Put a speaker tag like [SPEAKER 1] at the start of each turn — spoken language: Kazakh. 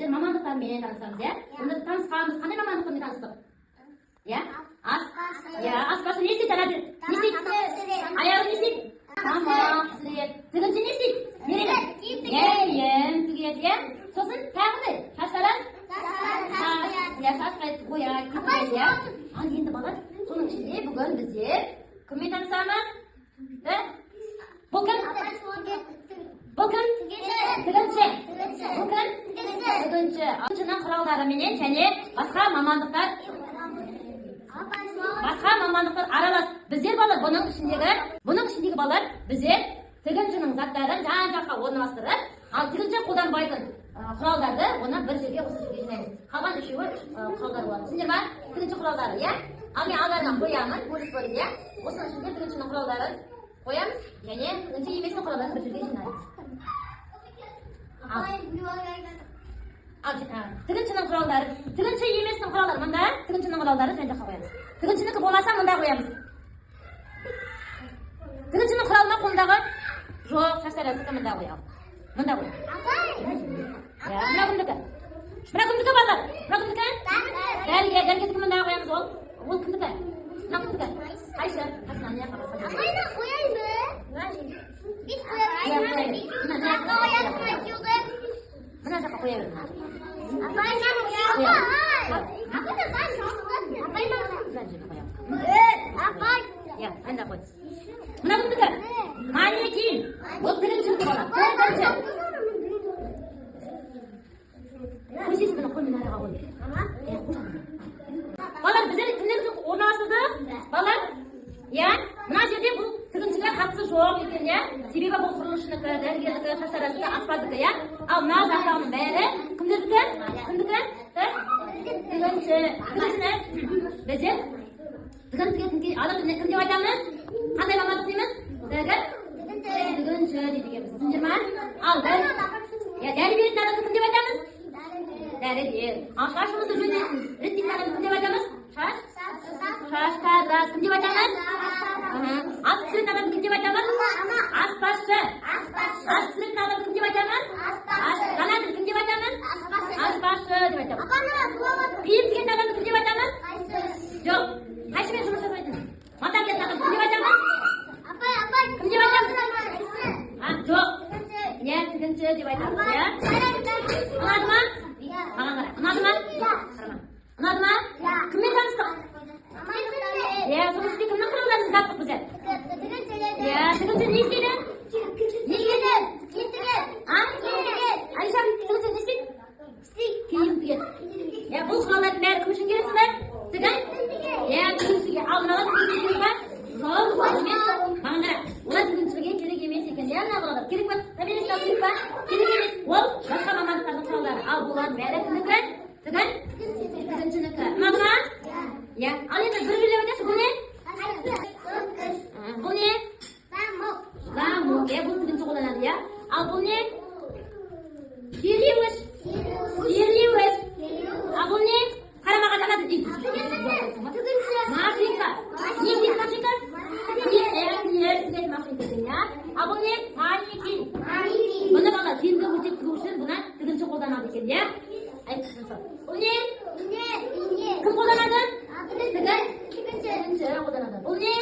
[SPEAKER 1] біздер мамандықтармен танысамыз, иә? Онда танысқанбыз, қандай мамандықпен таныстық? Иә? Аспазшы не істейді? Не істейді? Аяғы не істейді? Тамақ пісіреді. Тігінші не істейді? Киім тігеді, иә? Сосын тағы да шаштараз? Шаш бояйды, тігеді, иә? Ал енді бала, соның ішінде бүгін біздер кіммен танысамыз? Бұл кім? Бұл кім? Тігінші. Бұл кім? Тігінші. Тігіншінің құралдарыменен және басқа мамандықтар аралас. Біздер балар бұның ішіндегі балар біздер тігіншінің заттарын жан-жаққа орналастырып, ал тігінші қолданбайтын құралдарды оны бір жерге осы жерге жинаймыз. Қалған үшеуі құралдар болады. Түсіндіңдер ме? Тігінші құралдары, иә? Ал мен алдарынан қоямын, бөліп, иә? Осының ішінде тігіншінің құралдарын қоямыз, және тігінші еместің құралдарын бір жерге жинаймыз. Тігіншінің құралдары, тігінші еместің құралдары мында, тігіншінің құралдары жан жаққа қоямыз. Тігіншінікі болмаса мында қоямыз. Тігіншінің құралына қолындағы жоқ, шаштаразды мында қоямыз. Мында қоямыз. Мына кімдікі? Мына кімдікі балдар? Мына кімдікі? Дәрігердікі мында қоямыз ол. Ол кімдікі? Мына кімдікі? Қайшы? Қайшынан не қабаса?
[SPEAKER 2] Апайна қояйын біз қояйын.
[SPEAKER 1] Мына жаққа қоя берді. Анда қой. Мына кімдікі? Манекин. Ол тігіншінікі бала. Көшесі бұны қой мен араға қой. Балар, біздер кімдерді орналастырды? Балар, мына жерде бұл тігіншіге қатысы жоқ екен, себебі бұл құрылысшынікі, дәрігерлікі, шаштараздікі, аспаздікі, ал мына жақтағының бәрі кімдердікі? Кімдікі? Тігінші. Тігіншіні біздер тігін адам кім деп айтамыз? Қандай мамандық дейміз? Тігінші дейді екенбіз. Түсіндіңдер ме? Ал дәрі беретін адамды кім деп айтамыз? Дәрігер. Ал шашымызды жөндейтін, реттейтін адамды кім деп айтамыз? Шаштараз. Кім деп айтамыз? Ас пісіретін адамды кім деп айтамыз? Аспазшы. Ас пісіретін адамды кім деп айтамыз? Жанады кім деп айтамыз? Аспазшы деп айтамыз. Киім тігетін адамды кім деп айтамыз? Жоқ. Қайшымен жұмыс жасайтын? Монтаж ететін адамды кім деп айтамыз? Кім деп айтамыз? Жоқ. Тігінші деп айтамыз, ұнады ма? Маған қара. Ұнады ма? Ұнады ма? Кіммен таныстық? Соның ішінде кімнің құралдарын таптық біздер? Тігінші не істейді? Не істейді? Алиша, тігінші не істейді? Киім тігеді. Бұл құралдардың бәрі кім үшін керексіздер? Тігіншіге. Ал мыналар тігіншіге керек па? Жоқ, маған қара. Олар тігіншіге керек емес екен. Керек па? Табелесін алып керек па? Керек емес. Ол басқа мамандықтардың құралдары. Ал бұлардың бәрі кімдікі? Тігіншінікі. Ұнады ма? Ал енді бір бірлеп айташы, бұл не? Бұл не? Замок. Бұл тігінші қолданады, ал бұл не? Сүйелеуіш. Ал бұл не? Қарамаға жанады дейді. Машинка. Не дейді машинка? Машинка. Ал бұл не? Манекин. Бұны бала киімді өтеп тігу үшін бұна тігінші қолданады екен, бұл не? Кім қолданады? Тігінші қолданады. Бұл не?